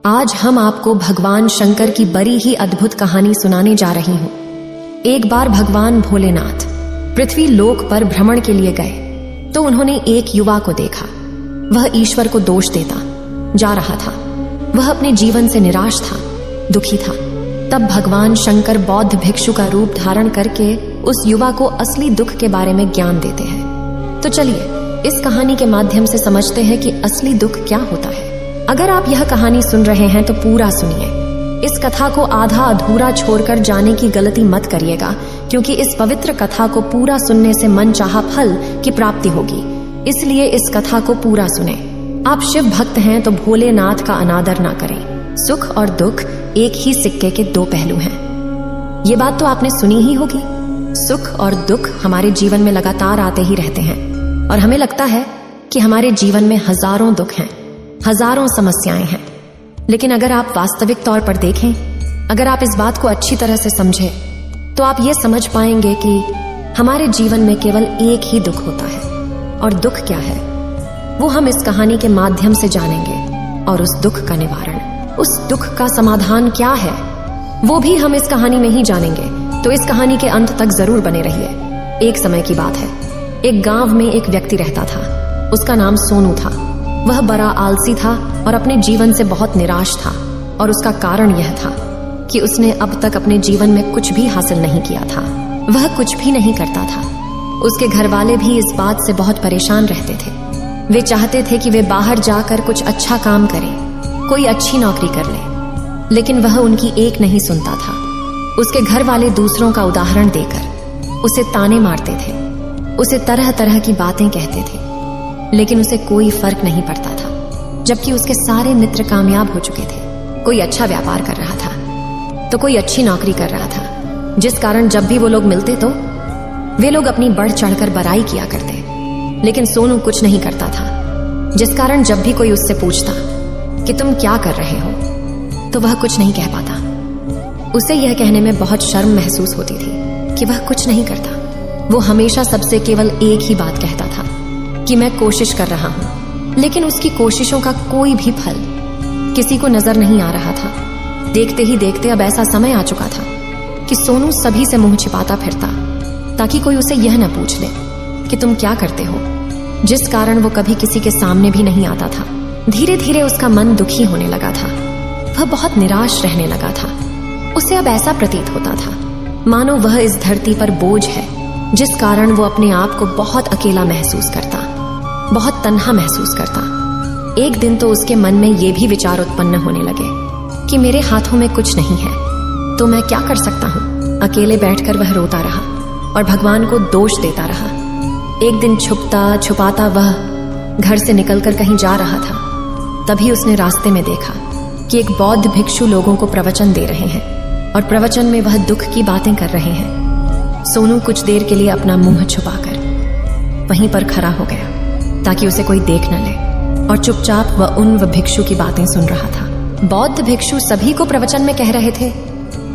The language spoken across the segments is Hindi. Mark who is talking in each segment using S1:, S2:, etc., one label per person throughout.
S1: आज हम आपको भगवान शंकर की बड़ी ही अद्भुत कहानी सुनाने जा रही हूं। एक बार भगवान भोलेनाथ पृथ्वी लोक पर भ्रमण के लिए गए तो उन्होंने एक युवा को देखा। वह ईश्वर को दोष देता जा रहा था। वह अपने जीवन से निराश था, दुखी था। तब भगवान शंकर बौद्ध भिक्षु का रूप धारण करके उस युवा को असली दुख के बारे में ज्ञान देते हैं। तो चलिए इस कहानी के माध्यम से समझते हैं कि असली दुख क्या होता है। अगर आप यह कहानी सुन रहे हैं तो पूरा सुनिए। इस कथा को आधा अधूरा छोड़कर जाने की गलती मत करिएगा, क्योंकि इस पवित्र कथा को पूरा सुनने से मन चाहा फल की प्राप्ति होगी। इसलिए इस कथा को पूरा सुने। आप शिव भक्त हैं तो भोलेनाथ का अनादर ना करें। सुख और दुख एक ही सिक्के के दो पहलू हैं। ये बात तो आपने सुनी ही होगी। सुख और दुख हमारे जीवन में लगातार आते ही रहते हैं और हमें लगता है कि हमारे जीवन में हजारों दुख हैं, हजारों समस्याएं हैं। लेकिन अगर आप वास्तविक तौर पर देखें, अगर आप इस बात को अच्छी तरह से समझें, तो आप ये समझ पाएंगे कि हमारे जीवन में केवल एक ही दुख होता है। और दुख क्या है वो हम इस कहानी के माध्यम से जानेंगे। और उस दुख का निवारण, उस दुख का समाधान क्या है, वो भी हम इस कहानी में ही जानेंगे। तो इस कहानी के अंत तक जरूर बने रहिए। एक समय की बात है, एक गांव में एक व्यक्ति रहता था। उसका नाम सोनू था। वह बड़ा आलसी था और अपने जीवन से बहुत निराश था। और उसका कारण यह था कि उसने अब तक अपने जीवन में कुछ भी हासिल नहीं किया था। वह कुछ भी नहीं करता था। उसके घर वाले भी इस बात से बहुत परेशान रहते थे। वे चाहते थे कि वे बाहर जाकर कुछ अच्छा काम करें, कोई अच्छी नौकरी कर ले, लेकिन वह उनकी एक नहीं सुनता था। उसके घर वाले दूसरों का उदाहरण देकर उसे ताने मारते थे, उसे तरह तरह की बातें कहते थे, लेकिन उसे कोई फर्क नहीं पड़ता था। जबकि उसके सारे मित्र कामयाब हो चुके थे। कोई अच्छा व्यापार कर रहा था तो कोई अच्छी नौकरी कर रहा था, जिस कारण जब भी वो लोग मिलते तो वे लोग अपनी बढ़ चढ़कर बड़ाई किया करते। लेकिन सोनू कुछ नहीं करता था, जिस कारण जब भी कोई उससे पूछता कि तुम क्या कर रहे हो, तो वह कुछ नहीं कह पाता। उसे यह कहने में बहुत शर्म महसूस होती थी कि वह कुछ नहीं करता। वो हमेशा सबसे केवल एक ही बात कहता था कि मैं कोशिश कर रहा हूं। लेकिन उसकी कोशिशों का कोई भी फल किसी को नजर नहीं आ रहा था। देखते ही देखते अब ऐसा समय आ चुका था कि सोनू सभी से मुंह छिपाता फिरता, ताकि कोई उसे यह न पूछ ले कि तुम क्या करते हो, जिस कारण वो कभी किसी के सामने भी नहीं आता था। धीरे धीरे उसका मन दुखी होने लगा था। वह बहुत निराश रहने लगा था। उसे अब ऐसा प्रतीत होता था मानो वह इस धरती पर बोझ है, जिस कारण वो अपने आप को बहुत अकेला महसूस करता, बहुत तन्हा महसूस करता। एक दिन तो उसके मन में ये भी विचार उत्पन्न होने लगे कि मेरे हाथों में कुछ नहीं है तो मैं क्या कर सकता हूँ। अकेले बैठकर वह रोता रहा और भगवान को दोष देता रहा। एक दिन छुपता छुपाता वह घर से निकलकर कहीं जा रहा था। तभी उसने रास्ते में देखा कि एक बौद्ध भिक्षु लोगों को प्रवचन दे रहे हैं और प्रवचन में वह दुख की बातें कर रहे हैं। सोनू कुछ देर के लिए अपना मुंह छुपाकर वहीं पर खड़ा हो गया ताकि उसे कोई देख न ले, और चुपचाप वह उन भिक्षु की बातें सुन रहा था। बौद्ध भिक्षु सभी को प्रवचन में कह रहे थे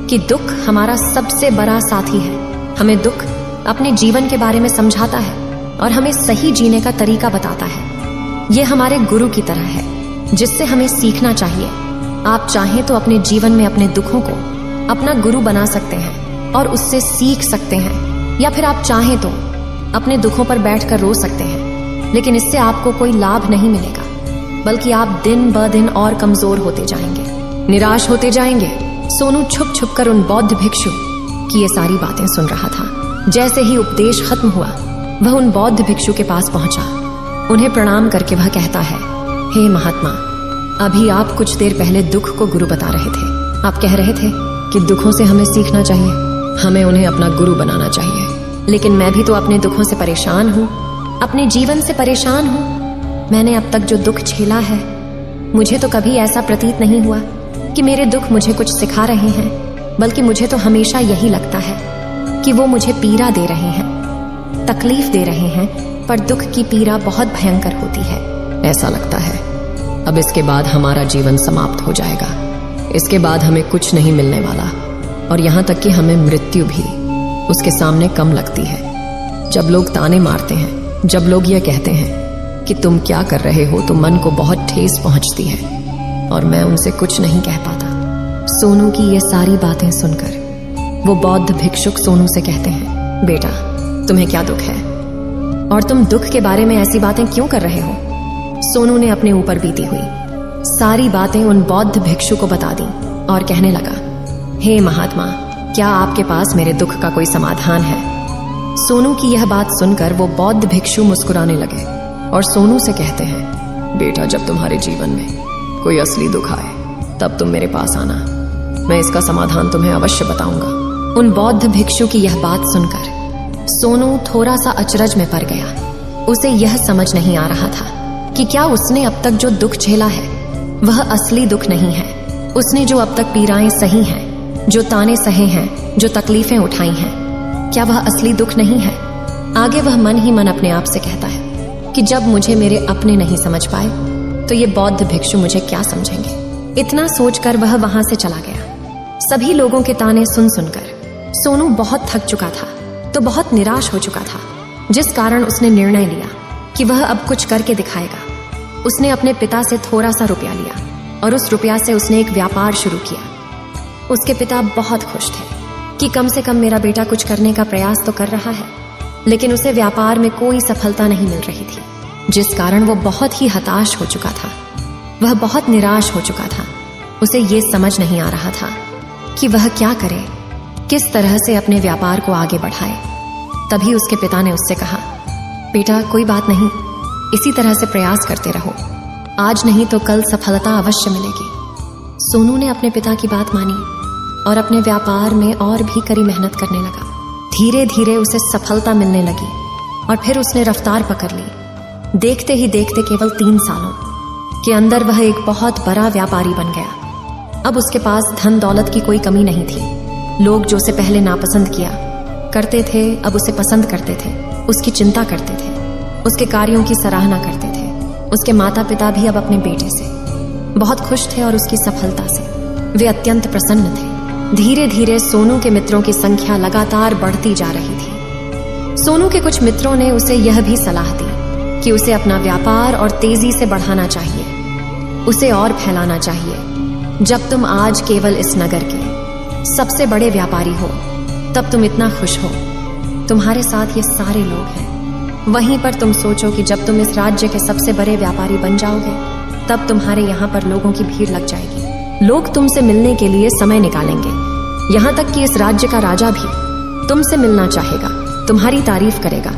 S1: कि दुख हमारा सबसे बड़ा साथी है। हमें दुख अपने जीवन के बारे में समझाता है और हमें सही जीने का तरीका बताता है। यह हमारे गुरु की तरह है, जिससे हमें सीखना चाहिए। आप चाहें तो अपने जीवन में अपने दुखों को अपना गुरु बना सकते हैं और उससे सीख सकते हैं, या फिर आप चाहें तो अपने दुखों पर बैठकर रो सकते हैं। लेकिन इससे आपको कोई लाभ नहीं मिलेगा, बल्कि आप दिन ब दिन और कमजोर होते जाएंगे, निराश होते जाएंगे। सोनू छुप छुप कर उन बौद्ध भिक्षु की ये सारी बातें सुन रहा था। जैसे ही उपदेश खत्म हुआ, वह उन बौद्ध भिक्षु के पास पहुंचा। उन्हें प्रणाम करके वह कहता है, हे महात्मा, अभी आप कुछ देर पहले दुख को गुरु बता रहे थे। आप कह रहे थे कि दुखों से हमें सीखना चाहिए, हमें उन्हें अपना गुरु बनाना चाहिए। लेकिन मैं भी तो अपने दुखों से परेशान हूँ, अपने जीवन से परेशान हूँ। मैंने अब तक जो दुख झेला है, मुझे तो कभी ऐसा प्रतीत नहीं हुआ कि मेरे दुख मुझे कुछ सिखा रहे हैं, बल्कि मुझे तो हमेशा यही लगता है कि वो मुझे पीड़ा दे रहे हैं, तकलीफ दे रहे हैं। पर दुख की पीड़ा बहुत भयंकर होती है। ऐसा लगता है अब इसके बाद हमारा जीवन समाप्त हो जाएगा। इसके बाद हमें कुछ नहीं मिलने वाला, और यहाँ तक कि हमें मृत्यु भी उसके सामने कम लगती है। जब लोग ताने मारते हैं, जब लोग ये कहते हैं कि तुम क्या कर रहे हो, तो मन को बहुत ठेस पहुंचती है। और मैं उनसे कुछ नहीं कह पाता। सोनू की ये सारी बातें सुनकर वो बौद्ध भिक्षुक सोनू से कहते हैं, बेटा तुम्हें क्या दुख है और तुम दुख के बारे में ऐसी बातें क्यों कर रहे हो? सोनू ने अपने ऊपर बीती हुई सारी बातें उन बौद्ध भिक्षु को बता दी और कहने लगा, हे महात्मा, क्या आपके पास मेरे दुख का कोई समाधान है? सोनू की यह बात सुनकर वो बौद्ध भिक्षु मुस्कुराने लगे और सोनू से कहते हैं, बेटा जब तुम्हारे जीवन में कोई असली दुख आए तब तुम मेरे पास आना, मैं इसका समाधान तुम्हें अवश्य बताऊंगा। उन बौद्ध भिक्षु की यह बात सुनकर सोनू थोड़ा सा अचरज में पड़ गया। उसे यह समझ नहीं आ रहा था कि क्या उसने अब तक जो दुख झेला है वह असली दुख नहीं है। उसने जो अब तक पीड़ाएं सही हैं, जो ताने सहे हैं, जो तकलीफें उठाई हैं, क्या वह असली दुख नहीं है? आगे वह मन ही मन अपने आप से कहता है कि जब मुझे मेरे अपने नहीं समझ पाए तो ये बौद्ध भिक्षु मुझे क्या समझेंगे। इतना सोचकर वह वहां से चला गया। सभी लोगों के ताने सुन सुनकर सोनू बहुत थक चुका था तो बहुत निराश हो चुका था, जिस कारण उसने निर्णय लिया कि वह अब कुछ करके दिखाएगा। उसने अपने पिता से थोड़ा सा रुपया लिया और उस रुपया से उसने एक व्यापार शुरू किया। उसके पिता बहुत खुश थे कि कम से कम मेरा बेटा कुछ करने का प्रयास तो कर रहा है, लेकिन उसे व्यापार में कोई सफलता नहीं मिल रही थी, जिस कारण वो बहुत ही हताश हो चुका था। वह बहुत निराश हो चुका था। उसे ये समझ नहीं आ रहा था कि वह क्या करे, किस तरह से अपने व्यापार को आगे बढ़ाए। तभी उसके पिता ने उससे कहा, बेटा कोई बात नहीं, इसी तरह से प्रयास करते रहो, आज नहीं तो कल सफलता अवश्य मिलेगी। सोनू ने अपने पिता की बात मानी और अपने व्यापार में और भी कड़ी मेहनत करने लगा। धीरे धीरे उसे सफलता मिलने लगी और फिर उसने रफ्तार पकड़ ली। देखते ही देखते केवल 3 सालों के अंदर वह एक बहुत बड़ा व्यापारी बन गया। अब उसके पास धन दौलत की कोई कमी नहीं थी। लोग जो उसे पहले नापसंद किया करते थे अब उसे पसंद करते थे, उसकी चिंता करते थे, उसके कार्यों की सराहना करते थे। उसके माता पिता भी अब अपने बेटे से बहुत खुश थे और उसकी सफलता से वे अत्यंत प्रसन्न थे। धीरे धीरे सोनू के मित्रों की संख्या लगातार बढ़ती जा रही थी। सोनू के कुछ मित्रों ने उसे यह भी सलाह दी कि उसे अपना व्यापार और तेजी से बढ़ाना चाहिए, उसे और फैलाना चाहिए। जब तुम आज केवल इस नगर के सबसे बड़े व्यापारी हो तब तुम इतना खुश हो, तुम्हारे साथ ये सारे लोग हैं। वहीं पर तुम सोचो कि जब तुम इस राज्य के सबसे बड़े व्यापारी बन जाओगे तब तुम्हारे यहाँ पर लोगों की भीड़ लग जाएगी। लोग तुमसे मिलने के लिए समय निकालेंगे। यहाँ तक कि इस राज्य का राजा भी तुमसे मिलना चाहेगा, तुम्हारी तारीफ करेगा,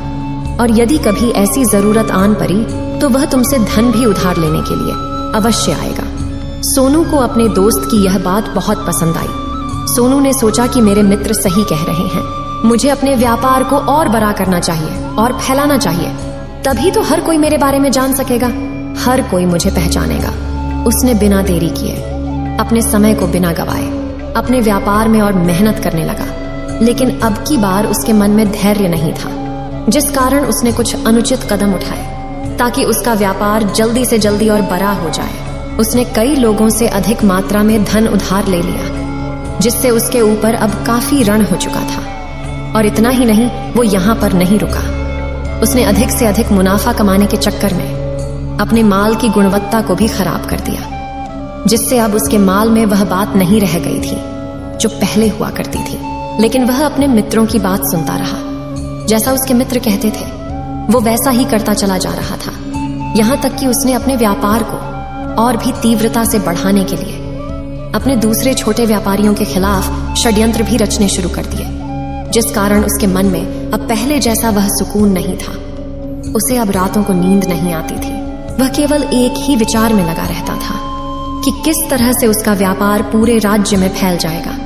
S1: और यदि कभी ऐसी जरूरत आन पड़ी तो वह तुमसे धन भी उधार लेने के लिए अवश्य आएगा। सोनू को अपने दोस्त की यह बात बहुत पसंद आई। सोनू ने सोचा कि मेरे मित्र सही कह रहे हैं, मुझे अपने व्यापार को और बड़ा करना चाहिए और फैलाना चाहिए, तभी तो हर कोई मेरे बारे में जान सकेगा, हर कोई मुझे पहचानेगा। उसने बिना देरी किए, अपने समय को बिना गवाए अपने व्यापार में और मेहनत करने लगा। लेकिन अब की बार उसके मन में धैर्य नहीं था, जिस कारण उसने कुछ अनुचित कदम उठाए ताकि उसका व्यापार जल्दी से जल्दी और बड़ा हो जाए। उसने कई लोगों से अधिक मात्रा में धन उधार ले लिया, जिससे उसके ऊपर अब काफी ऋण हो चुका था। और इतना ही नहीं, वो यहाँ पर नहीं रुका। उसने अधिक से अधिक मुनाफा कमाने के चक्कर में अपने माल की गुणवत्ता को भी खराब कर दिया, जिससे अब उसके माल में वह बात नहीं रह गई थी जो पहले हुआ करती थी। लेकिन वह अपने मित्रों की बात सुनता रहा। जैसा उसके मित्र कहते थे वो वैसा ही करता चला जा रहा था। यहाँ तक कि उसने अपने व्यापार को और भी तीव्रता से बढ़ाने के लिए अपने दूसरे छोटे व्यापारियों के खिलाफ षड्यंत्र भी रचने शुरू कर दिए, जिस कारण उसके मन में अब पहले जैसा वह सुकून नहीं था। उसे अब रातों को नींद नहीं आती थी। वह केवल एक ही विचार में लगा रहता था कि किस तरह से उसका व्यापार पूरे राज्य में फैल जाएगा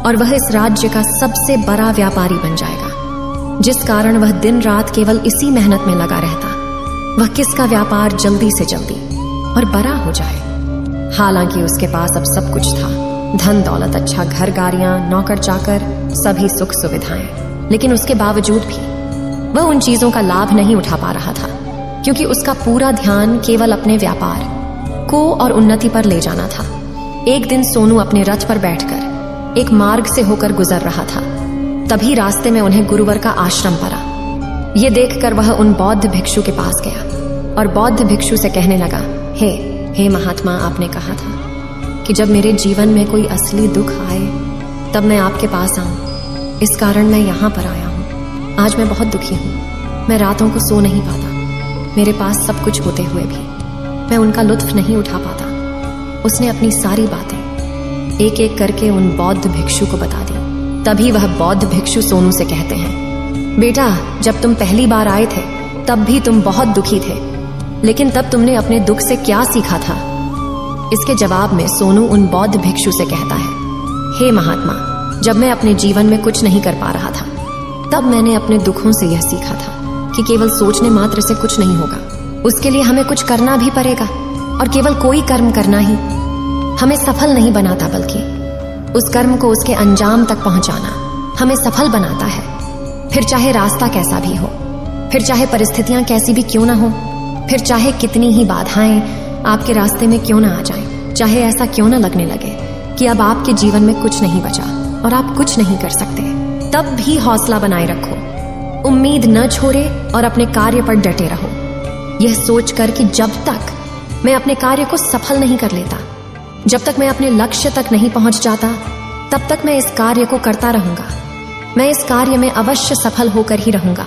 S1: और वह इस राज्य का सबसे बड़ा व्यापारी बन जाएगा, जिस कारण वह दिन रात केवल इसी मेहनत में लगा रहता, वह किसका व्यापार जल्दी से जल्दी और बड़ा हो जाए। हालांकि उसके पास अब सब कुछ था, धन दौलत, अच्छा घर, गाड़ियां, नौकर चाकर, सभी सुख सुविधाएं। लेकिन उसके बावजूद भी वह उन चीजों का लाभ नहीं उठा पा रहा था, क्योंकि उसका पूरा ध्यान केवल अपने व्यापार को और उन्नति पर ले जाना था। एक दिन सोनू अपने रथ पर बैठकर एक मार्ग से होकर गुजर रहा था। तभी रास्ते में उन्हें गुरुवर का आश्रम पड़ा। ये देखकर वह उन बौद्ध भिक्षु के पास गया और बौद्ध भिक्षु से कहने लगा, हे हे महात्मा, आपने कहा था कि जब मेरे जीवन में कोई असली दुख आए तब मैं आपके पास आऊं। इस कारण मैं यहाँ पर आया हूँ। आज मैं बहुत दुखी हूँ। मैं रातों को सो नहीं पाता। मेरे पास सब कुछ होते हुए भी मैं उनका लुत्फ नहीं उठा पाता। उसने अपनी सारी बातें एक एक करके उन बौद्ध भिक्षु को बता दी। तभी वह बौद्ध भिक्षु सोनू से कहते हैं, बेटा, जब तुम पहली बार आए थे तब भी तुम बहुत दुखी थे, लेकिन तब तुमने अपने दुख से क्या सीखा था? इसके जवाब में सोनू उन बौद्ध भिक्षु से कहता है, हे महात्मा, जब मैं अपने जीवन में कुछ नहीं कर पा रहा था तब मैंने अपने दुखों से यह सीखा था कि केवल सोचने मात्र से कुछ नहीं होगा। उसके लिए हमें कुछ करना भी पड़ेगा, और केवल कोई कर्म करना ही हमें सफल नहीं बनाता, बल्कि उस कर्म को उसके अंजाम तक पहुंचाना हमें सफल बनाता है। फिर चाहे रास्ता कैसा भी हो, फिर चाहे परिस्थितियां कैसी भी क्यों ना हो, फिर चाहे कितनी ही बाधाएं आपके रास्ते में क्यों ना आ जाएं, चाहे ऐसा क्यों ना लगने लगे कि अब आपके जीवन में कुछ नहीं बचा और आप कुछ नहीं कर सकते, तब भी हौसला बनाए रखो, उम्मीद न छोड़े और अपने कार्य पर डटे रहो, यह सोचकर कि जब तक मैं अपने कार्य को सफल नहीं कर लेता, जब तक मैं अपने लक्ष्य तक नहीं पहुंच जाता, तब तक मैं इस कार्य को करता रहूंगा। मैं इस कार्य में अवश्य सफल होकर ही रहूंगा।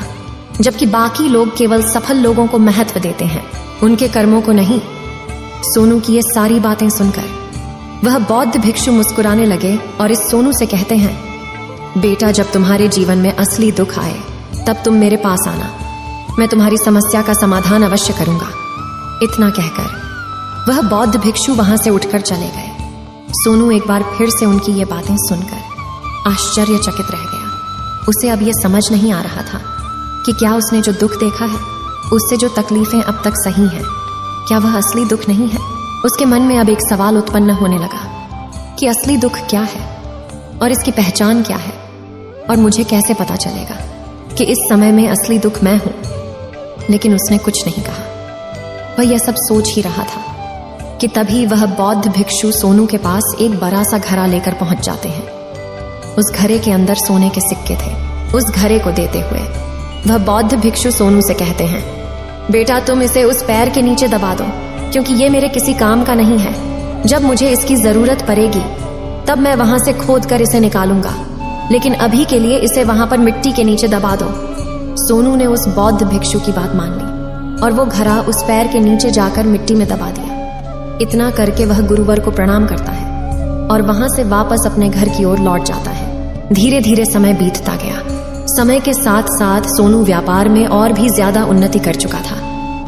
S1: जबकि बाकी लोग केवल सफल लोगों को महत्व देते हैं, उनके कर्मों को नहीं। सोनू की ये सारी बातें सुनकर वह बौद्ध भिक्षु मुस्कुराने लगे और इस सोनू से कहते हैं, बेटा, जब तुम्हारे जीवन में असली दुख आए तब तुम मेरे पास आना, मैं तुम्हारी समस्या का समाधान अवश्य करूंगा। इतना कहकर वह बौद्ध भिक्षु वहां से उठकर चले गए। सोनू एक बार फिर से उनकी ये बातें सुनकर आश्चर्यचकित रह गया। उसे अब यह समझ नहीं आ रहा था कि क्या उसने जो दुख देखा है, उससे जो तकलीफें अब तक सही हैं, क्या वह असली दुख नहीं है? उसके मन में अब एक सवाल उत्पन्न होने लगा कि असली दुख क्या है और इसकी पहचान क्या है, और मुझे कैसे पता चलेगा कि इस समय में असली दुख मैं हूं। लेकिन उसने कुछ नहीं कहा। वह यह सब सोच ही रहा था कि तभी वह बौद्ध भिक्षु सोनू के पास एक बड़ा सा घड़ा लेकर पहुंच जाते हैं। उस घड़े के अंदर सोने के सिक्के थे। उस घड़े को देते हुए वह बौद्ध भिक्षु सोनू से कहते हैं, बेटा, तुम इसे उस पैर के नीचे दबा दो, क्योंकि ये मेरे किसी काम का नहीं है। जब मुझे इसकी जरूरत पड़ेगी तब मैं वहां से खोद कर इसे निकालूंगा, लेकिन अभी के लिए इसे वहां पर मिट्टी के नीचे दबा दो। सोनू ने उस बौद्ध भिक्षु की बात मान ली और वो घड़ा उस पैर के नीचे जाकर मिट्टी में दबा दिया। इतना करके वह गुरुवर को प्रणाम करता है और वहां से वापस अपने घर की ओर लौट जाता है। धीरे धीरे समय बीतता गया। समय के साथ साथ सोनू व्यापार में और भी ज्यादा उन्नति कर चुका था,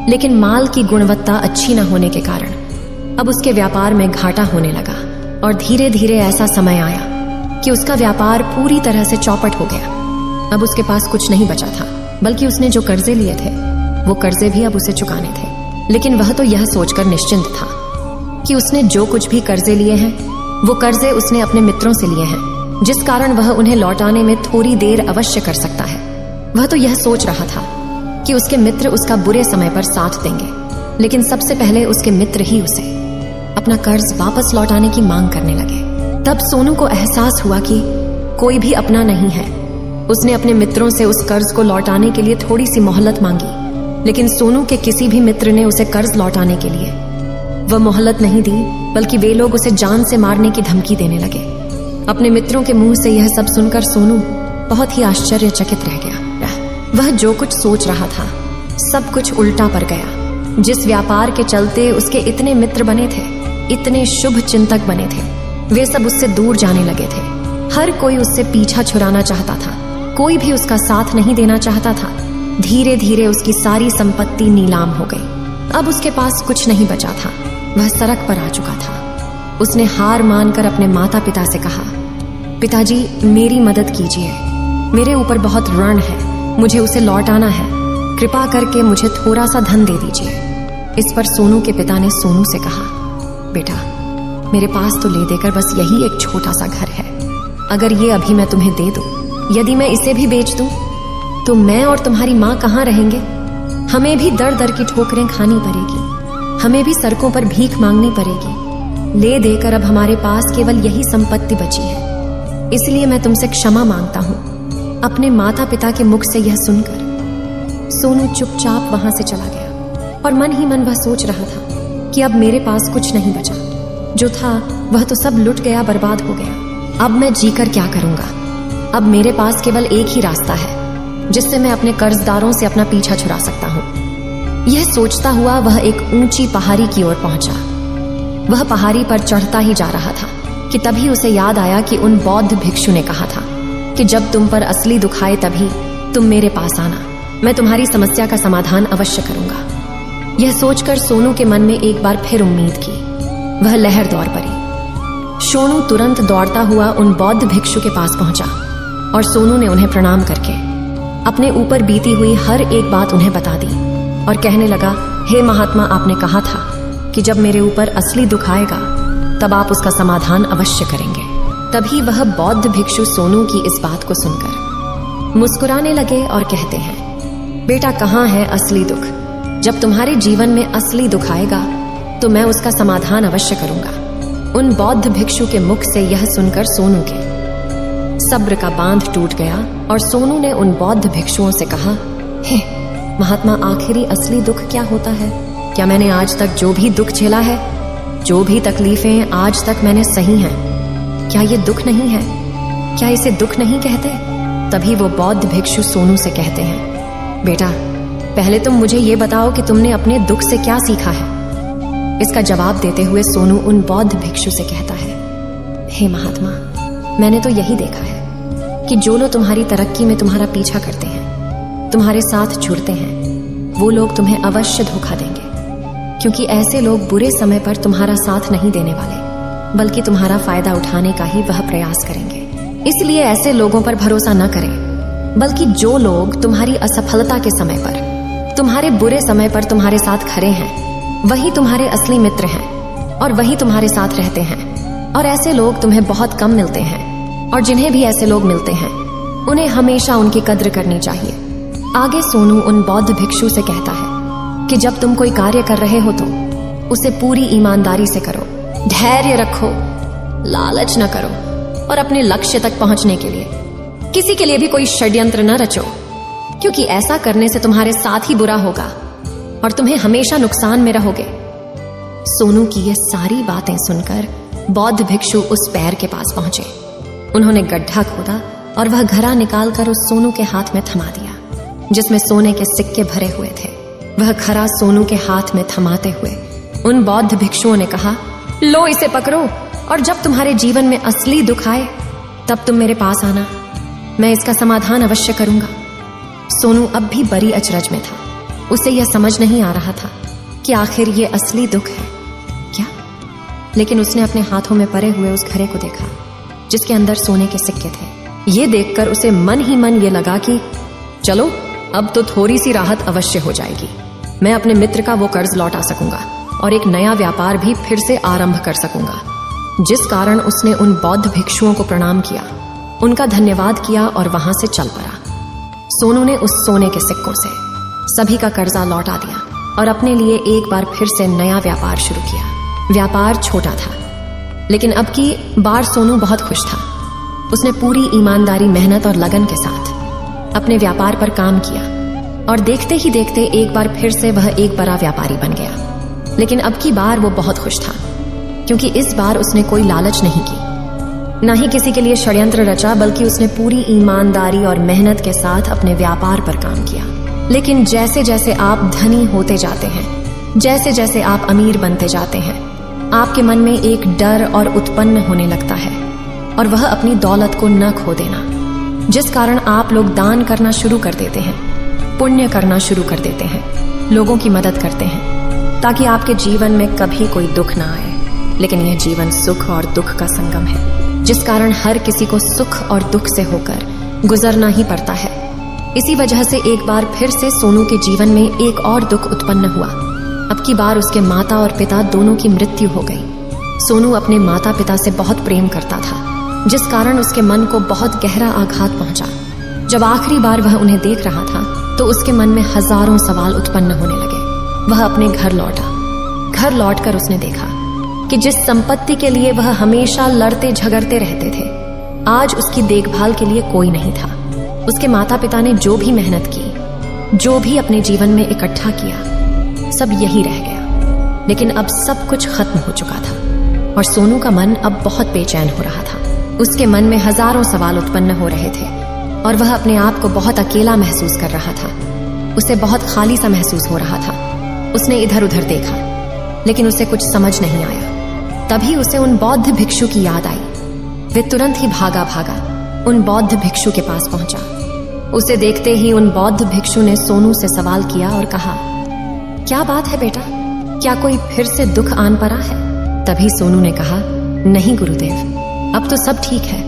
S1: लेकिन माल की गुणवत्ता अच्छी न होने के कारण अब उसके व्यापार में घाटा होने लगा। और धीरे धीरे ऐसा समय आया कि उसका व्यापार पूरी तरह से चौपट हो गया। अब उसके पास कुछ नहीं बचा था, बल्कि उसने जो कर्जे लिए थे वो कर्जे भी अब उसे चुकाने थे। लेकिन वह तो यह सोचकर निश्चिंत था कि उसने जो कुछ भी कर्जे लिए हैं वो कर्जे उसने अपने मित्रों से लिए हैं, जिस कारण वह उन्हें लौटाने में थोड़ी देर अवश्य कर सकता है। वह तो यह सोच रहा था कि उसके मित्र उसका बुरे समय पर साथ देंगे, लेकिन सबसे पहले उसके मित्र ही उसे अपना कर्ज वापस लौटाने की मांग करने लगे। तब सोनू को एहसास हुआ कि कोई भी अपना नहीं है। उसने अपने मित्रों से उस कर्ज को लौटाने के लिए थोड़ी सी मोहलत मांगी, लेकिन सोनू के किसी भी मित्र ने उसे कर्ज लौटाने के लिए वह मोहलत नहीं दी, बल्कि वे लोग उसे जान से मारने की धमकी देने लगे। अपने मित्रों के मुंह से यह सब सुनकर सोनू बहुत ही आश्चर्यचकित रह गया। वह जो कुछ सोच रहा था सब कुछ उल्टा पड़ गया। जिस व्यापार के चलते उसके इतने मित्र बने थे, इतने शुभ चिंतक बने थे, वे सब उससे दूर जाने लगे थे। हर कोई उससे पीछा छुड़ाना चाहता था, कोई भी उसका साथ नहीं देना चाहता था। धीरे धीरे उसकी सारी संपत्ति नीलाम हो गई। अब उसके पास कुछ नहीं बचा था। वह सड़क पर आ चुका था। उसने हार मानकर अपने माता पिता से कहा, पिताजी, मेरी मदद कीजिए, मेरे ऊपर बहुत ऋण है, मुझे उसे लौटाना है, कृपा करके मुझे थोड़ा सा धन दे दीजिए। इस पर सोनू के पिता ने सोनू से कहा, बेटा, मेरे पास तो ले देकर बस यही एक छोटा सा घर है। अगर ये अभी मैं तुम्हें दे दूं, यदि मैं इसे भी बेच दूं, तो मैं और तुम्हारी माँ कहाँ रहेंगे? हमें भी दर दर की ठोकरें खानी पड़ेगी, हमें भी सड़कों पर भीख मांगनी पड़ेगी। ले देकर अब हमारे पास केवल यही संपत्ति बची है, इसलिए मैं तुमसे क्षमा मांगता हूँ। अपने माता पिता के मुख से यह सुनकर सोनू चुपचाप वहां से चला गया और मन ही मन वह सोच रहा था कि अब मेरे पास कुछ नहीं बचा। जो था वह तो सब लुट गया, बर्बाद हो गया। अब मैं जीकर क्या करूंगा? अब मेरे पास केवल एक ही रास्ता है जिससे मैं अपने कर्जदारों से अपना पीछा छुड़ा सकता हूं। यह सोचता हुआ वह एक ऊंची पहाड़ी की ओर पहुंचा। वह पहाड़ी पर चढ़ता ही जा रहा था कि तभी उसे याद आया कि उन बौद्ध भिक्षु ने कहा था कि जब तुम पर असली दुख आए तभी तुम मेरे पास आना, मैं तुम्हारी समस्या का समाधान अवश्य करूंगा। यह सोचकर सोनू के मन में एक बार फिर उम्मीद की। वह लहर दौड़ पड़ी। सोनू तुरंत दौड़ता हुआ उन बौद्ध भिक्षु के पास पहुंचा और सोनू ने उन्हें प्रणाम करके अपने ऊपर बीती हुई हर एक बात उन्हें बता दी और कहने लगा, हे महात्मा, आपने कहा था कि जब मेरे ऊपर असली दुख आएगा तब आप उसका समाधान अवश्य करेंगे। तभी वह बौद्ध भिक्षु सोनू की इस बात को सुनकर मुस्कुराने लगे और कहते हैं, बेटा, कहाँ है असली दुख? जब तुम्हारे जीवन में असली दुख आएगा तो मैं उसका समाधान अवश्य करूंगा। उन बौद्ध भिक्षु के मुख से यह सुनकर सोनू के सब्र का बांध टूट गया और सोनू ने उन बौद्ध भिक्षुओं से कहा, हे महात्मा, आखिरी असली दुख क्या होता है? क्या मैंने आज तक जो भी दुख झेला है, जो भी तकलीफें आज तक मैंने सही हैं, क्या ये दुख नहीं है? क्या इसे दुख नहीं कहते? तभी वो बौद्ध भिक्षु सोनू से कहते हैं, बेटा, पहले तुम मुझे ये बताओ कि तुमने अपने दुख से क्या सीखा है। इसका जवाब देते हुए सोनू उन बौद्ध भिक्षु से कहता है, हे महात्मा, मैंने तो यही देखा है कि जो लोग तुम्हारी तरक्की में तुम्हारा पीछा करते हैं, तुम्हारे साथ जुड़ते हैं, वो लोग तुम्हें अवश्य धोखा देंगे, क्योंकि ऐसे लोग बुरे समय पर तुम्हारा साथ नहीं देने वाले, बल्कि तुम्हारा फायदा उठाने का ही वह प्रयास करेंगे। इसलिए ऐसे लोगों पर भरोसा न करें, बल्कि जो लोग तुम्हारी असफलता के समय पर, तुम्हारे बुरे समय पर तुम्हारे साथ खड़े हैं, वही तुम्हारे असली मित्र हैं और वही तुम्हारे साथ रहते हैं। और ऐसे लोग तुम्हें बहुत कम मिलते हैं, और जिन्हें भी ऐसे लोग मिलते हैं उन्हें हमेशा उनकी कद्र करनी चाहिए। आगे सोनू उन बौद्ध भिक्षु से कहता है कि जब तुम कोई कार्य कर रहे हो तो उसे पूरी ईमानदारी से करो, धैर्य रखो, लालच न करो और अपने लक्ष्य तक पहुंचने के लिए किसी के लिए भी कोई षड्यंत्र न रचो, क्योंकि ऐसा करने से तुम्हारे साथ ही बुरा होगा और तुम्हें हमेशा नुकसान में रहोगे। सोनू की ये सारी बातें सुनकर बौद्ध भिक्षु उस पैर के पास पहुंचे। उन्होंने गड्ढा खोदा और वह घड़ा निकालकर उस सोनू के हाथ में थमा दिया, जिसमें सोने के सिक्के भरे हुए थे। वह घड़ा सोनू के हाथ में थमाते हुए उन बौद्ध भिक्षुओं ने कहा, लो इसे पकड़ो, और जब तुम्हारे जीवन में असली दुख आए तब तुम मेरे पास आना, मैं इसका समाधान अवश्य करूंगा। सोनू अब भी बड़ी अचरज में था। उसे यह समझ नहीं आ रहा था कि आखिर ये असली दुख है क्या, लेकिन उसने अपने हाथों में पड़े हुए उस घड़े को देखा जिसके अंदर सोने के सिक्के थे। ये देखकर उसे मन ही मन ये लगा कि चलो, अब तो थोड़ी सी राहत अवश्य हो जाएगी। मैं अपने मित्र का वो कर्ज लौटा सकूंगा और एक नया व्यापार भी फिर से आरंभ कर सकूंगा। जिस कारण उसने उन बौद्ध भिक्षुओं को प्रणाम किया, उनका धन्यवाद किया और वहां से चल पड़ा। सोनू ने उस सोने के सिक्कों से सभी का कर्जा लौटा दिया और अपने लिए एक बार फिर से नया व्यापार शुरू किया। व्यापार छोटा था, लेकिन अब की बार सोनू बहुत खुश था। उसने पूरी ईमानदारी, मेहनत और लगन के साथ अपने व्यापार पर काम किया और देखते ही देखते एक बार फिर से वह एक बड़ा व्यापारी बन गया। लेकिन अब की बार वो बहुत खुश था, क्योंकि इस बार उसने कोई लालच नहीं की, न ही किसी के लिए षड्यंत्र रचा, बल्कि उसने पूरी ईमानदारी और मेहनत के साथ अपने व्यापार पर काम किया। लेकिन जैसे जैसे आप धनी होते जाते हैं, जैसे जैसे आप अमीर बनते जाते हैं, आपके मन में एक डर और उत्पन्न होने लगता है, और वह अपनी दौलत को न खो देना, जिस कारण आप लोग दान करना शुरू कर देते हैं, पुण्य करना शुरू कर देते हैं, लोगों की मदद करते हैं, ताकि आपके जीवन में कभी कोई दुख ना आए। लेकिन यह जीवन सुख और दुख का संगम है, जिस कारण हर किसी को सुख और दुख से होकर गुजरना ही पड़ता है। इसी वजह से एक बार फिर से सोनू के जीवन में एक और दुख उत्पन्न हुआ। अब की बार उसके माता और पिता दोनों की मृत्यु हो गई। सोनू अपने माता पिता से बहुत प्रेम करता था, जिस कारण उसके मन को बहुत गहरा आघात पहुंचा। जब आखिरी बार वह उन्हें देख रहा था तो उसके मन में हजारों सवाल उत्पन्न होने लगे। वह अपने घर लौटा। घर लौटकर उसने देखा कि जिस संपत्ति के लिए वह हमेशा लड़ते झगड़ते रहते थे, आज उसकी देखभाल के लिए कोई नहीं था। उसके माता पिता ने जो भी मेहनत की, जो भी अपने जीवन में इकट्ठा किया, सब यही रह गया। लेकिन अब सब कुछ खत्म हो चुका था और सोनू का मन अब बहुत बेचैन हो रहा था। उसके मन में हजारों सवाल उत्पन्न हो रहे थे और वह अपने आप को बहुत अकेला महसूस कर रहा था। उसे बहुत खाली सा महसूस हो रहा था। उसने इधर उधर देखा लेकिन उसे कुछ समझ नहीं आया। तभी उसे उन बौद्ध भिक्षु की याद आई। वे तुरंत ही भागा भागा उन बौद्ध भिक्षु के पास पहुंचा। उसे देखते ही उन बौद्ध भिक्षु ने सोनू से सवाल किया और कहा, क्या बात है बेटा, क्या कोई फिर से दुख आन पड़ा है? तभी सोनू ने कहा, नहीं गुरुदेव, अब तो सब ठीक है,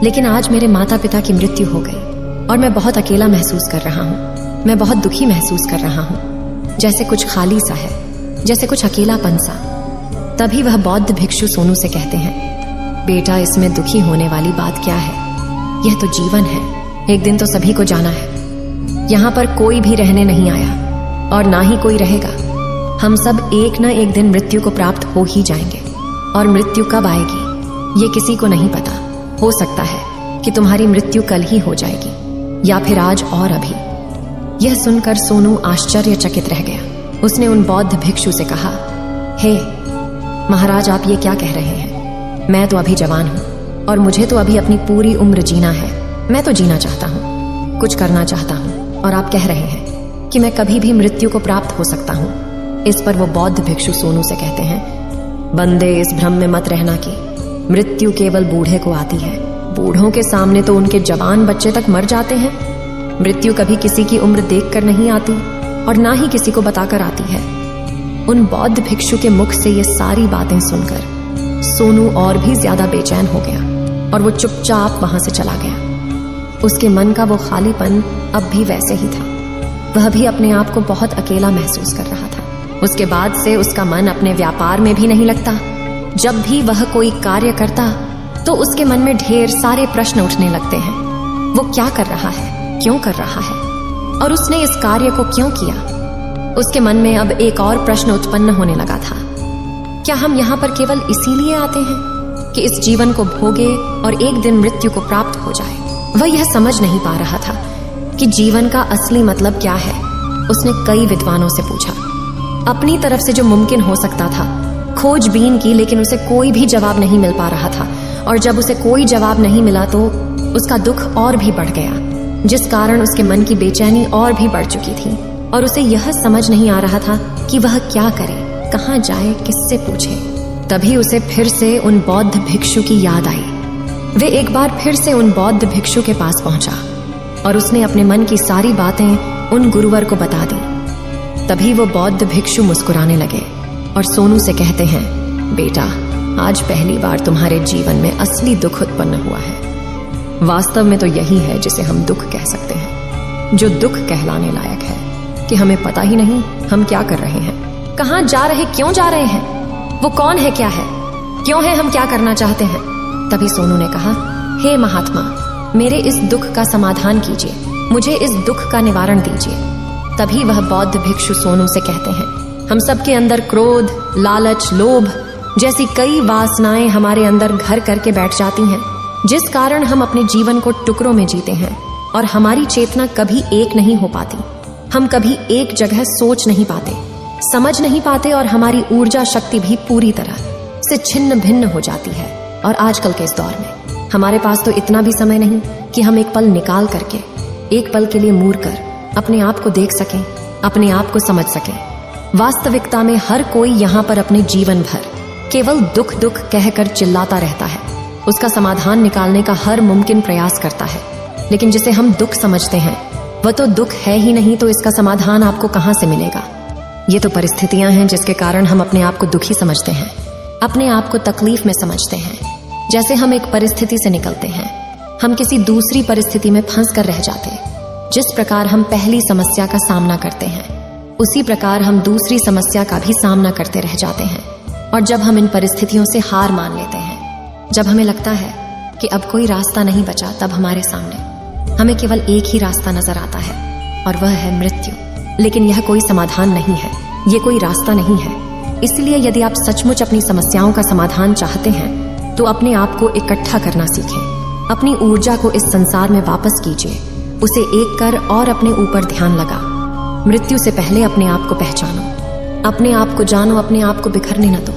S1: लेकिन आज मेरे माता पिता की मृत्यु हो गई और मैं बहुत अकेला महसूस कर रहा हूँ। मैं बहुत दुखी महसूस कर रहा हूँ, जैसे कुछ खाली सा है, जैसे कुछ अकेलापन सा। तभी वह बौद्ध भिक्षु सोनू से कहते हैं, बेटा, इसमें दुखी होने वाली बात क्या है? यह तो जीवन है, एक दिन तो सभी को जाना है। यहाँ पर कोई भी रहने नहीं आया और ना ही कोई रहेगा। हम सब एक न एक दिन मृत्यु को प्राप्त हो ही जाएंगे और मृत्यु कब आएगी ये किसी को नहीं पता। हो सकता है कि तुम्हारी मृत्यु कल ही हो जाएगी या फिर आज और अभी। यह सुनकर सोनू आश्चर्यचकित रह गया। उसने उन बौद्ध भिक्षु से कहा, हे महाराज, आप ये क्या कह रहे हैं? मैं तो अभी जवान हूं और मुझे तो अभी अपनी पूरी उम्र जीना है। मैं तो जीना चाहता हूं, कुछ करना चाहता हूं, और आप कह रहे हैं कि मैं कभी भी मृत्यु को प्राप्त हो सकता हूं। इस पर वो बौद्ध भिक्षु सोनू से कहते हैं, बंदे, इस भ्रम में मत रहना कि मृत्यु केवल बूढ़े को आती है। बूढ़ों के सामने तो उनके जवान बच्चे तक मर जाते हैं। मृत्यु कभी किसी की उम्र देखकर नहीं आती और ना ही किसी को बताकर आती है। उन बौद्ध भिक्षु के मुख से ये सारी बातें सुनकर सोनू और भी ज्यादा बेचैन हो गया और वो चुपचाप वहां से चला गया। उसके मन का वो खालीपन अब भी वैसे ही था। वह भी अपने आप को बहुत अकेला महसूस कर रहा था। उसके बाद से उसका मन अपने व्यापार में भी नहीं लगता। जब भी वह कोई कार्य करता तो उसके मन में ढेर सारे प्रश्न उठने लगते हैं। वो क्या कर रहा है, क्यों कर रहा है, और उसने इस कार्य को क्यों किया? उसके मन में अब एक और प्रश्न उत्पन्न होने लगा था, क्या हम यहाँ पर केवल इसीलिए आते हैं कि इस जीवन को भोगे और एक दिन मृत्यु को प्राप्त हो जाए? वह यह समझ नहीं पा रहा था कि जीवन का असली मतलब क्या है। उसने कई विद्वानों से पूछा, अपनी तरफ से जो मुमकिन हो सकता था खोजबीन की, लेकिन उसे कोई भी जवाब नहीं मिल पा रहा था। और जब उसे कोई जवाब नहीं मिला तो उसका दुख और भी बढ़ गया, जिस कारण उसके मन की बेचैनी और भी बढ़ चुकी थी और उसे यह समझ नहीं आ रहा था कि वह क्या करे, कहाँ जाए, किससे पूछे। तभी उसे फिर से उन बौद्ध भिक्षु की याद आई। वे एक बार फिर से उन बौद्ध भिक्षु के पास पहुंचा और उसने अपने मन की सारी बातें उन गुरुवर को बता दी। तभी वो बौद्ध भिक्षु मुस्कुराने लगे और सोनू से कहते हैं, बेटा, आज पहली बार तुम्हारे जीवन में असली दुख उत्पन्न हुआ है। वास्तव में तो यही है जिसे हम दुख कह सकते हैं, जो दुख कहलाने लायक है कि हमें पता ही नहीं हम क्या कर रहे हैं, कहाँ जा रहे, क्यों जा रहे हैं, वो कौन है, क्या है, क्यों है, हम क्या करना चाहते हैं। तभी सोनू ने कहा, हे महात्मा, मेरे इस दुख का समाधान कीजिए, मुझे इस दुख का निवारण दीजिए। तभी वह बौद्ध भिक्षु सोनू से कहते हैं, हम सबके अंदर क्रोध, लालच, लोभ जैसी कई वासनाएं हमारे अंदर घर करके बैठ जाती हैं, जिस कारण हम अपने जीवन को टुकड़ों में जीते हैं और हमारी चेतना कभी एक नहीं हो पाती। हम कभी एक जगह सोच नहीं पाते, समझ नहीं पाते और हमारी ऊर्जा शक्ति भी पूरी तरह से छिन्न भिन्न हो जाती है। और आजकल के इस दौर में हमारे पास तो इतना भी समय नहीं कि हम एक पल निकाल करके, एक पल के लिए मूर कर अपने आप को देख सकें, अपने आप को समझ सकें। वास्तविकता में हर कोई यहाँ पर अपने जीवन भर केवल दुख दुख कहकर चिल्लाता रहता है। उसका समाधान निकालने का हर मुमकिन प्रयास करता है, लेकिन जिसे हम दुख समझते हैं वह तो दुख है ही नहीं, तो इसका समाधान आपको कहां से मिलेगा। ये तो परिस्थितियां हैं जिसके कारण हम अपने आप को दुखी समझते हैं, अपने आप को तकलीफ में समझते हैं। जैसे हम एक परिस्थिति से निकलते हैं, हम किसी दूसरी परिस्थिति में फंस कर रह जाते हैं। जिस प्रकार हम पहली समस्या का सामना करते हैं, उसी प्रकार हम दूसरी समस्या का भी सामना करते रह जाते हैं। और जब हम इन परिस्थितियों से हार मान लेते हैं, जब हमें लगता है कि अब कोई रास्ता नहीं बचा, तब हमारे सामने हमें केवल एक ही रास्ता नजर आता है और वह है मृत्यु। लेकिन यह कोई समाधान नहीं है, ये कोई रास्ता नहीं है। इसलिए यदि आप सचमुच अपनी समस्याओं का समाधान चाहते हैं तो अपने आप को इकट्ठा करना सीखें। अपनी ऊर्जा को इस संसार में वापस कीजिए, उसे एक कर और अपने ऊपर ध्यान लगा। मृत्यु से पहले अपने आप को पहचानो, अपने आप को जानो, अपने आप को बिखरने न दो।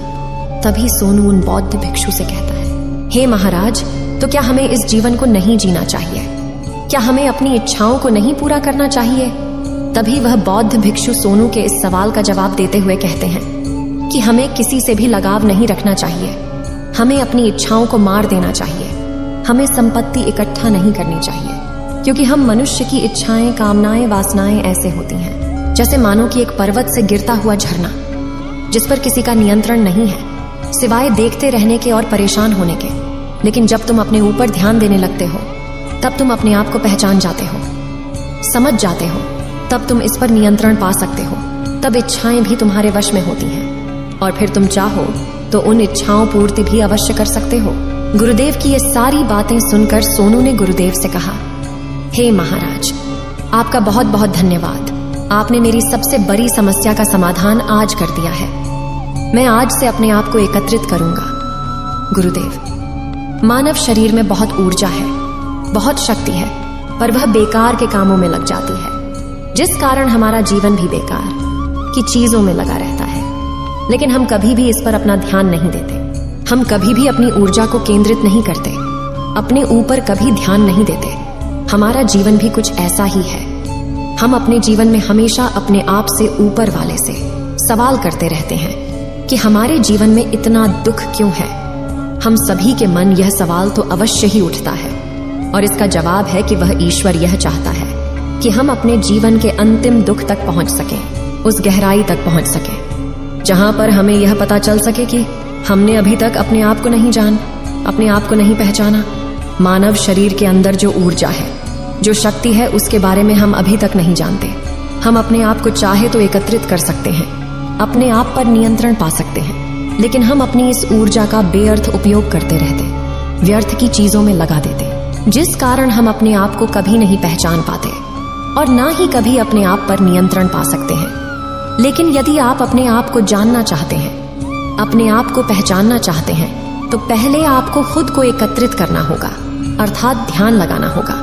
S1: तभी सोनू उन बौद्ध भिक्षु से कहता है, हे महाराज, तो क्या हमें इस जीवन को नहीं जीना चाहिए? क्या हमें अपनी इच्छाओं को नहीं पूरा करना चाहिए? तभी वह बौद्ध भिक्षु सोनू के इस सवाल का जवाब देते हुए कहते हैं कि हमें किसी से भी लगाव नहीं रखना चाहिए, हमें अपनी इच्छाओं को मार देना चाहिए, हमें संपत्ति इकट्ठा नहीं करनी चाहिए, क्योंकि हम मनुष्य की इच्छाएं, कामनाएं, वासनाएं ऐसे होती हैं जैसे मानो कि एक पर्वत से गिरता हुआ झरना, जिस पर किसी का नियंत्रण नहीं है सिवाय देखते रहने के और परेशान होने के। लेकिन जब तुम अपने ऊपर ध्यान देने लगते हो तब तुम अपने आप को पहचान जाते हो, समझ जाते हो, तब तुम इस पर नियंत्रण पा सकते हो, तब इच्छाएं भी तुम्हारे वश में होती हैं और फिर तुम चाहो तो उन इच्छाओं पूर्ति भी अवश्य कर सकते हो। गुरुदेव की ये सारी बातें सुनकर सोनू ने गुरुदेव से कहा, हे महाराज, आपका बहुत बहुत धन्यवाद, आपने मेरी सबसे बड़ी समस्या का समाधान आज कर दिया है। मैं आज से अपने आप को एकत्रित करूंगा। गुरुदेव, मानव शरीर में बहुत ऊर्जा है, बहुत शक्ति है, पर वह बेकार के कामों में लग जाती है, जिस कारण हमारा जीवन भी बेकार की चीजों में लगा रहता है। लेकिन हम कभी भी इस पर अपना ध्यान नहीं देते, हम कभी भी अपनी ऊर्जा को केंद्रित नहीं करते, अपने ऊपर कभी ध्यान नहीं देते। हमारा जीवन भी कुछ ऐसा ही है। हम अपने जीवन में हमेशा अपने आप से ऊपर वाले से सवाल करते रहते हैं कि हमारे जीवन में इतना दुख क्यों है। हम सभी के मन यह सवाल तो अवश्य ही उठता है और इसका जवाब है कि वह ईश्वर यह चाहता है कि हम अपने जीवन के अंतिम दुख तक पहुंच सकें, उस गहराई तक पहुंच सकें जहां पर हमें यह पता चल सके कि हमने अभी तक अपने आप को नहीं जान, अपने आप को नहीं पहचाना। मानव शरीर के अंदर जो ऊर्जा है, जो शक्ति है, उसके बारे में हम अभी तक नहीं जानते। हम अपने आप को चाहे तो एकत्रित कर सकते हैं, अपने आप पर नियंत्रण पा सकते हैं, लेकिन हम अपनी इस ऊर्जा का बेअर्थ उपयोग करते रहते, व्यर्थ की चीजों में लगा देते, जिस कारण हम अपने आप को कभी नहीं पहचान पाते और ना ही कभी अपने आप पर नियंत्रण पा सकते हैं। लेकिन यदि आप अपने आप को जानना चाहते हैं, अपने आप को पहचानना चाहते हैं, तो पहले आपको खुद को एकत्रित करना होगा, अर्थात ध्यान लगाना होगा।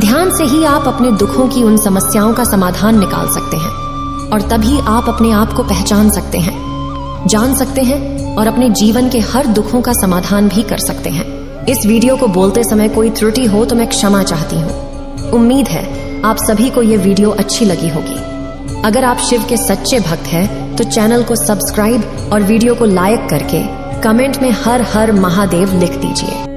S1: ध्यान से ही आप अपने दुखों की उन समस्याओं का समाधान निकाल सकते हैं और तभी आप अपने आप को पहचान सकते हैं, जान सकते हैं और अपने जीवन के हर दुखों का समाधान भी कर सकते हैं। इस वीडियो को बोलते समय कोई त्रुटि हो तो मैं क्षमा चाहती हूँ। उम्मीद है आप सभी को ये वीडियो अच्छी लगी होगी। अगर आप शिव के सच्चे भक्त हैं तो चैनल को सब्सक्राइब और वीडियो को लाइक करके कमेंट में हर हर महादेव लिख दीजिए।